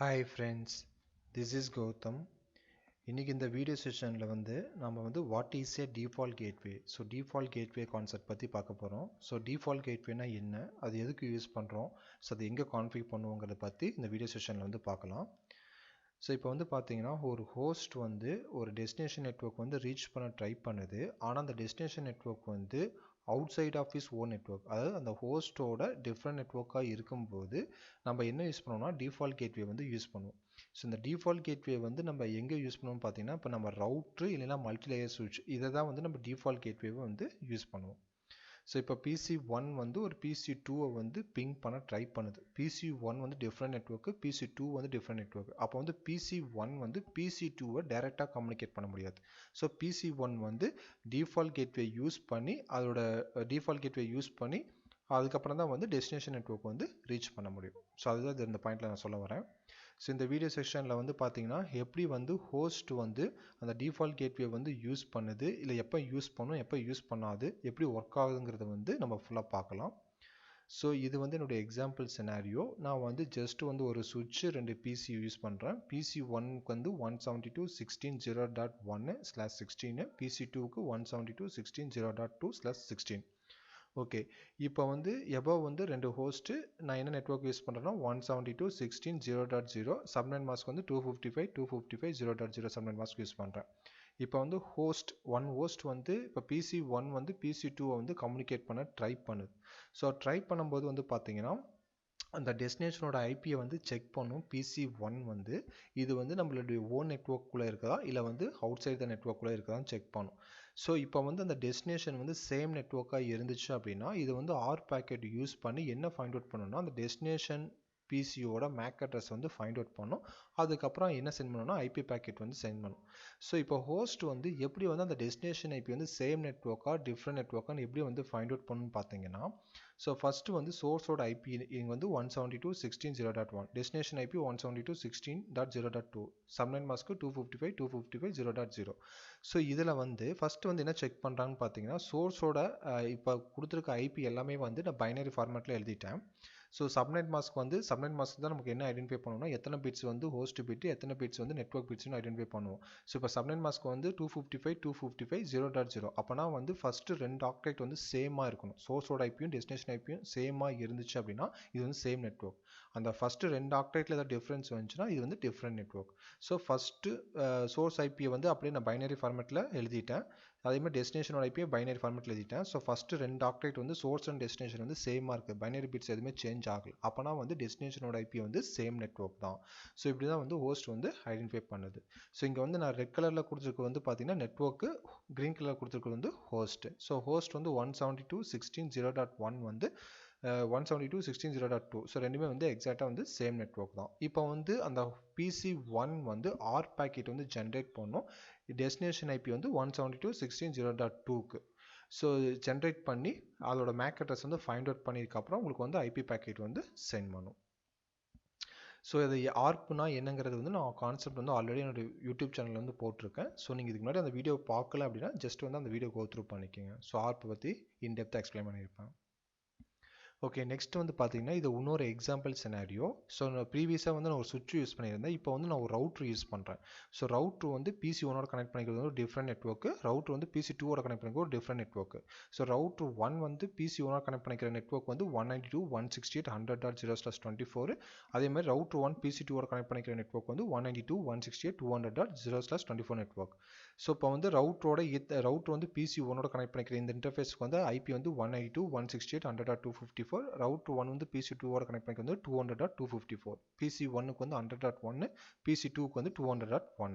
Hi friends, this is Gautam. இன்னைக்கு இந்த video செஷனில் நம்ம what is a default gateway. So default gateway concept பற்றி பார்க்க போகிறோம். ஸோ default gatewayனா என்ன, அது எதுக்கு யூஸ் பண்ணுறோம், ஸோ அது எங்கே கான்ஃபிக் பண்ணுவோங்கிறத பற்றி இந்த வீடியோ செஷனில் பார்க்கலாம். ஸோ இப்போ பார்த்தீங்கன்னா ஒரு ஹோஸ்ட் ஒரு டெஸ்டினேஷன் நெட்வொர்க் ரீச் பண்ண ட்ரை பண்ணுது. ஆனால் அந்த destination network outside of is own network, அதாவது அந்த ஹோஸ்ட்டோட டிஃப்ரெண்ட் நெட்வொர்க்காக இருக்கும்போது நம்ம என்ன யூஸ் பண்ணுவோம்னா டிஃபால்ட் கேட்வே யூஸ் பண்ணுவோம். ஸோ இந்த டிஃபால்ட் கேட்வே நம்ம எங்கே யூஸ் பண்ணுவோம்னு பார்த்தீங்கன்னா, இப்போ நம்ம ரவுட்ரு இல்லைனா மல்டிலேயர் ஸ்விட்ச் இதை தான் நம்ம டிஃபால்ட் கேட்வேவை யூஸ் பண்ணுவோம். ஸோ இப்போ PC1 ஒரு PC2 பிங் பண்ண ட்ரை பண்ணுது. PC1 different network, PC2 different network. அப்போ PC1 PC2 டைரெக்டாக கம்யூனிகேட் பண்ண முடியாது. So PC1 default gateway use பண்ணி அதுக்கப்புறம் தான் டெஸ்டினேஷன் நெட்வொர்க் ரீச் பண்ண முடியும். ஸோ அதுதான் இந்த பாயிண்ட்டில் நான் சொல்ல வரேன். ஸோ இந்த வீடியோ செக்ஷனில் பார்த்தீங்கன்னா எப்படி ஹோஸ்ட் அந்த டிஃபால்ட் கேட்வே யூஸ் பண்ணுது, இல்லை எப்போ யூஸ் பண்ணும், எப்போ யூஸ் பண்ணாது, எப்படி ஒர்க் ஆகுதுங்கிறத நம்ம ஃபுல்லாக பார்க்கலாம். ஸோ இது என்னுடைய எக்ஸாம்பிள் சினாரியோ. நான் ஜஸ்ட் ஒரு சுவிட்ச் 2 பிசி யூஸ் பண்ணுறேன். PC1க்கு 172.16.1/16, PC2க்கு 172.16.0.2/16. ஓகே, இப்போ எபோவ் 2 ஹோஸ்ட்டு நான் என்ன நெட்வொர்க் யூஸ் பண்ணுறேன்னா 172.16.0.0, subnet mask 255.255.0.0 subnet mask use பண்ணுறேன். இப்போ ஹோஸ்ட் இப்போ PC1 PC2 கம்யூனிகேட் பண்ண ட்ரை பண்ணுது. ஸோ ட்ரை பண்ணும்போது பார்த்தீங்கன்னா அந்த டெஸ்டினேஷனோட ஐபியை செக் பண்ணும். PC1 இது நம்மளுடைய ஓன் நெட்வொர்க்குள்ளே இருக்குதா இல்லை அவுட் சைட் த நெட்வொர்க்குள்ளே இருக்குதான்னு செக் பண்ணும். ஸோ இப்போ அந்த டெஸ்டினேஷன் சேம் நெட்வொர்க்காக இருந்துச்சு அப்படின்னா இது ஆர் பேக்கெட் யூஸ் பண்ணி என்ன ஃபைண்ட் அவுட் பண்ணணும்னா அந்த டெஸ்டினேஷன் பிசியோட மேக் அட்ரஸ் ஃபைண்ட் அவுட் பண்ணும். அதுக்கப்புறம் என்ன சென்ட் பண்ணணும்னா ஐபி பேக்கெட் சென்ட் பண்ணும். ஸோ இப்போ ஹோஸ்ட் எப்படி அந்த டெஸ்டினேஷன் ஐபி சேம் நெட்வொர்க்கா டிஃப்ரெண்ட் நெட்வொர்க்கான்னு எப்படி ஃபைண்ட் அவுட் பண்ணணும்னு பார்த்தீங்கன்னா, ஸோ ஃபஸ்ட்டு சோர்ஸோட ஐபி இங்கே 172.16.0.1, destination IP 172.16.0.2, subnet mask 255.255.0.0. So இதில் ஃபஸ்ட்டு என்ன செக் பண்ணுறாங்கன்னு பார்த்தீங்கன்னா, சோர்ஸோட இப்போ கொடுத்துருக்க ஐபி எல்லாமே நான் பைனரி ஃபார்மேட்டில் எழுதிட்டேன். ஸோ சப்நெட் மாஸ்க் தான் நமக்கு என்ன ஐடென்டிஃபை பண்ணணும்னா எத்தனை பிட்ஸ் ஹோஸ்ட் பிட், எத்தனை பிட்ஸ் நெட்வொர்க் பிட்ஸ்னு ஐடென்டிஃபை பண்ணுவோம். ஸோ இப்போ சப்நெட் மாஸ்க் 255.255.0.0. அப்போனா ஃபஸ்ட்டு 2 ஆக்டெக்ட் சேமாக இருக்கணும். சோர்ஸோட ஐபியும் டெஸ்டினேஷன் ஐபியும் சேமாக இருந்துச்சு அப்படின்னா இது சேம் நெட்வொர்க். அந்த ஃபஸ்ட்டு 2 ஆக்டெக்டில் ஏதாவது டிஃப்ரென்ஸ் வந்துச்சுன்னா இது different network. So first source ஐபியை அப்படியே நான் பைனரி ஃபார்மேட்டில் எழுதிட்டேன். அதேமாதிரி டெஸ்டினேஷனோட ஐபியை பைனரி ஃபார்மேட்டில் எழுதிட்டேன். So first 2 octet source and destination சேமாக இருக்குது, பைனரி பிட்ஸ் எதுவுமே சேஞ்ச் ஆகல. அப்போனா டெஸ்டினேஷனோட ஐபி சேம் நெட்வொர்க் தான். ஸோ இப்படி தான் ஹோஸ்ட் ஐடென்டிஃபை பண்ணுது. ஸோ இங்கே நான் ரெட் கலரில் கொடுத்துருக்கு பார்த்தீங்கன்னா நெட்வொர்க்கு, க்ரீன் கலர் கொடுத்துருக்கு ஹோஸ்ட். So host 172.16.0.1 172.16.0.2. ஸோ ரெண்டுமே எக்ஸாக்டாக சேம் நெட்வொர்க் தான். இப்போ அந்த PC1 ஆர் பேக்கெட் ஜென்ரேட் பண்ணும் டெஸ்டினேஷன் ஐபி 172.16.0.2க்கு. ஸோ ஜென்ரேட் பண்ணி அதோட மேக் அட்ரஸ் ஃபைண்ட் அவுட் பண்ணியிருக்கப்புறம் உங்களுக்கு ஐபி பேக்கெட் சென்ட் பண்ணும். ஸோ இது ஆர்ப்னா என்னங்கிறது நான் கான்செப்ட் ஆல்ரெடி என்னோட யூடியூப் சேனலில் போட்டிருக்கேன். ஸோ நீங்கள் இதுக்கு முன்னாடி அந்த வீடியோ பார்க்கல அப்படின்னா ஜஸ்ட் அந்த வீடியோ கோ த்ரூ பண்ணிக்கோங்க. ஸோ ஆர்ப் பற்றி இன்டெப்த்தாக எக்ஸ்பிளைன் பண்ணியிருப்பேன். ஓகே, நெக்ஸ்ட் பார்த்தீங்கன்னா இது இன்னொரு எக்ஸாம்பிள் சினாரியோ. ஸோ நான் ப்ரீவியஸாக நான் ஒரு சுவிட்ச் யூஸ் பண்ணியிருந்தேன். இப்போ நான் ஒரு ரவுட்ரு யூஸ் பண்ணுறேன். ஸோ ரவுட்ரு PC1 கனெக்ட் பண்ணிக்கிறது ஒரு different network, router PC2 connect பண்ணிக்கிறது ஒரு different network. So router 1 PC1 connect பண்ணிக்கிற நெட்வொர்க் 192.168.100.0/24. அதேமாதிரி ரவுட்ரு 1 PC2 கனெக்ட் பண்ணிக்கிற நெட்வொர்க் 192.168.200.0/24 நெட்வொர்க். ஸோ இப்போ ரவுட்ரு PC1 கனெக்ட் பண்ணிக்கிற இந்த இன்டர்ஃபேஸ்க்கு ஐபி 192.168.100.254. ரவுட்ரு 1 PC2 கனெக்ட் பண்ணிக்கிறது 200.254. PC1க்கு 100.1, PC2க்கு 200.1.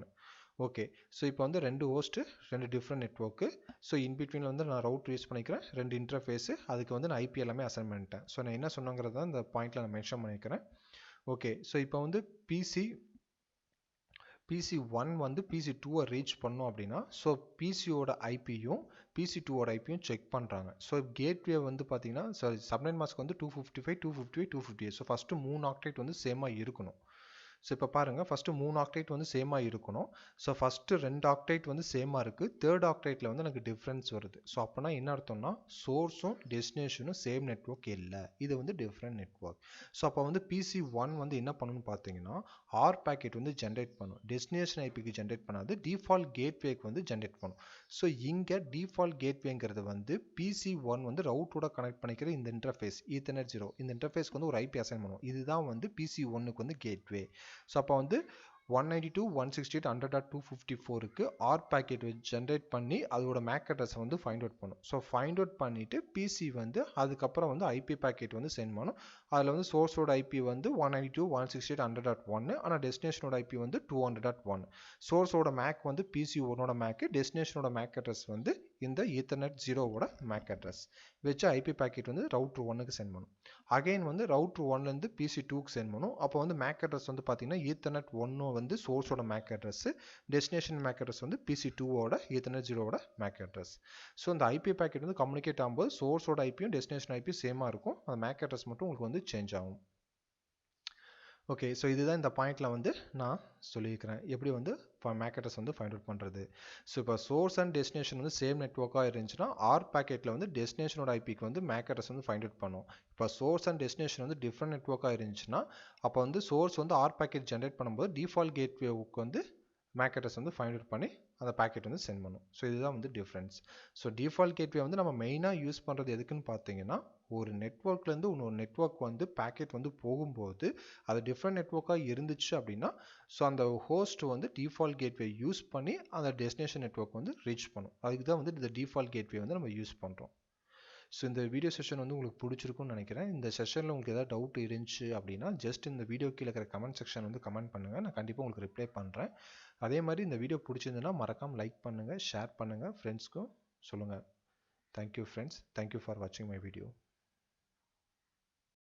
ஓகே, ஸோ இப்போ 2 ஹோஸ்ட்டு 2 டிஃப்ரெண்ட் நெட்வொர்க்கு. ஸோ இன்பிட்வீனில் நான் ரவுட்ரு யூஸ் பண்ணிக்கிறேன், 2 இன்டர்ஃபேஸு, அதுக்கு நான் ஐபி எல்லாமே அசைன் பண்ணிட்டேன். ஸோ நான் என்ன சொன்னங்கிறத இந்த பாயிண்டில் நான் மென்ஷன் பண்ணிக்கிறேன். ஓகே, ஸோ இப்போ PC1 PC2 ரீச் பண்ணோம் அப்படின்னா ஸோ PCயோட ஐபியும் PC2 ஐபியும் செக் பண்ணுறாங்க. ஸோ கேட்வே பார்த்தீங்கன்னா சப்நெட் மாஸ்க் 255.255.258. ஸோ ஃபஸ்ட்டு 3 ஆக்டெக்ட் சேமாக இருக்கணும். ஸோ இப்போ பாருங்கள் ஃபஸ்ட்டு 3 ஆக்டைட் வந்து சேமாக இருக்கணும். ஸோ ஃபஸ்ட்டு 2 ஆக்டைட் வந்து சேமாக இருக்குது, தேர்ட் ஆக்டைட்டில் வந்து எனக்கு டிஃப்ரென்ஸ் வருது. ஸோ அப்போனா என்ன அர்த்தம்னா சோர்ஸும் டெஸ்டினேஷனும் சேம் நெட்வொர்க் இல்லை, இது வந்து டிஃப்ரெண்ட் நெட்வொர்க். ஸோ அப்போ வந்து PC1 வந்து என்ன பண்ணணும்னு பார்த்தீங்கன்னா ஆர் பேக்கெட் வந்து ஜென்ரேட் பண்ணும், டெஸ்டினேஷன் ஐபிக்கு ஜென்ரேட் பண்ணாது, டிஃபால்ட் கேட்வேக்கு வந்து ஜென்ரேட் பண்ணும். ஸோ இங்கே டிஃபால்ட் கேட்வேங்கிறது வந்து PC1 வந்து ரவுட்டோட கனெக்ட் பண்ணிக்கிற இந்த இன்டர்ஃபேஸ் ஈத்தர்நெட் 0, இந்த இன்டர்ஃபேஸ்க்கு வந்து ஒரு ஐபி அசைன் பண்ணும். இதுதான் வந்து PC1க்கு வந்து கேட்வே. ஸோ அப்போ வந்து 192.168.100.254க்கு ஆர் பேக்கெட் ஜென்ரேட் பண்ணி அதோட மேக் அட்ரஸை வந்து ஃபைண்ட் அவுட் பண்ணும். ஸோ ஃபைண்ட் அவுட் பண்ணிவிட்டு பிசி வந்து அதுக்கப்புறம் வந்து ஐபி பேக்கெட் வந்து சென்ட் பண்ணும். அதில் வந்து சோர்ஸோட ஐபி வந்து 192.168.100.1, ஆனால் டெஸ்டினேஷனோட ஐபி வந்து 200.1. சோர்ஸோட மேக் வந்து PC1ஓட மேக்கு, டெஸ்டினேஷனோட மேக் அட்ரஸ் வந்து இந்த ஈத்தர்நெட் 0ஓட மேக் அட்ரஸ் வச்சு ஐபி பேக்கெட் வந்து ரவுட்டர் 1க்கு சென்ட் பண்ணும். அகைன் வந்து ரவுட்டர் 1லேருந்து PC2க்கு சென்ட் பண்ணும். அப்போ வந்து மேக் அட்ரஸ் வந்து பார்த்தீங்கன்னா ஈத்தர்நெட் 1 வந்து சோர்ஸோட MAC address, destination MAC address வந்து PC2ஓட ஈத்தர்நெட் 0ஓட மேக் அட்ரஸ். ஸோ இந்த ஐபி பேக்கெட் வந்து கம்யூனிகேட் ஆகும்போது சோர்ஸோட ஐபியும் டெஸ்டினேஷன் ஐபியும் சேமாக இருக்கும், அந்த மேக் அட்ரஸ் மட்டும் உங்களுக்கு வந்து சேஞ்ச் ஆகும். ஓகே, ஸோ இதுதான் இந்த பாயிண்டில் வந்து நான் சொல்லியிருக்கிறேன் எப்படி வந்து மேக் அட்ரஸ் வந்து ஃபைண்ட் அவுட் பண்ணுறது. ஸோ இப்போ சோர்ஸ் அண்ட் டெஸ்டினேஷன் வந்து சேம் நெட்வொர்க்காக இருந்துச்சுன்னா ஆர் பேக்கெட்டில் வந்து டெஸ்டினேஷனோட ஐபிக்கு வந்து மேக் அட்ரஸ் வந்து ஃபைண்ட் அவுட் பண்ணும். இப்போ சோர்ஸ் அண்ட் டெஸ்டினேஷன் வந்து டிஃப்ரெண்ட் நெட்வொர்க்காக இருந்துச்சுன்னா அப்போ வந்து சோர்ஸ் வந்து ஆர் பேக்கெட் ஜென்ரேட் பண்ணும்போது டிஃபால்ட் கேட்வேவுக்கு வந்து மேக் அட்ரஸ் வந்து ஃபைண்ட் அவுட் பண்ணி அந்த பேக்கெட் வந்து சென்ட் பண்ணும். ஸோ இதுதான் வந்து டிஃப்ரென்ஸ். ஸோ டிஃபால்ட் கேட்வே வந்து நம்ம மெயினாக யூஸ் பண்ணுறது எதுக்குன்னு பார்த்தீங்கன்னா ஒரு நெட்வொர்க்லேருந்து இன்னொரு நெட்வொர்க் வந்து பேக்கெட் வந்து போகும்போது அது டிஃப்ரெண்ட் நெட்வொர்க்காக இருந்துச்சு அப்படின்னா ஸோ அந்த ஹோஸ்ட் வந்து டிஃபால்ட் கேட்வே யூஸ் பண்ணி அந்த டெஸ்டினேஷன் நெட்வொர்க் வந்து ரீச் பண்ணும். அதுக்கு தான் வந்து இந்த டிஃபால்ட் கேட்வே வந்து நம்ம யூஸ் பண்ணுறோம். ஸோ இந்த வீடியோ செஷன் வந்து உங்களுக்கு பிடிச்சிருக்கும்னு நினைக்கிறேன். இந்த செஷனில் உங்களுக்கு ஏதாவது டவுட் இருந்துச்சு அப்படின்னா ஜஸ்ட் இந்த வீடியோ கீழே இருக்கிற கமெண்ட் செக்ஷன் வந்து கமெண்ட் பண்ணுங்கள், நான் கண்டிப்பாக உங்களுக்கு ரிப்ளை பண்ணுறேன். அதே மாதிரி இந்த வீடியோ பிடிச்சிருந்ததுன்னா மறக்காமல் லைக் பண்ணுங்கள், ஷேர் பண்ணுங்கள், ஃப்ரெண்ட்ஸ்க்கும் சொல்லுங்கள். தேங்க்யூ ஃப்ரெண்ட்ஸ், தேங்க்யூ ஃபார் வாட்சிங் மை வீடியோ.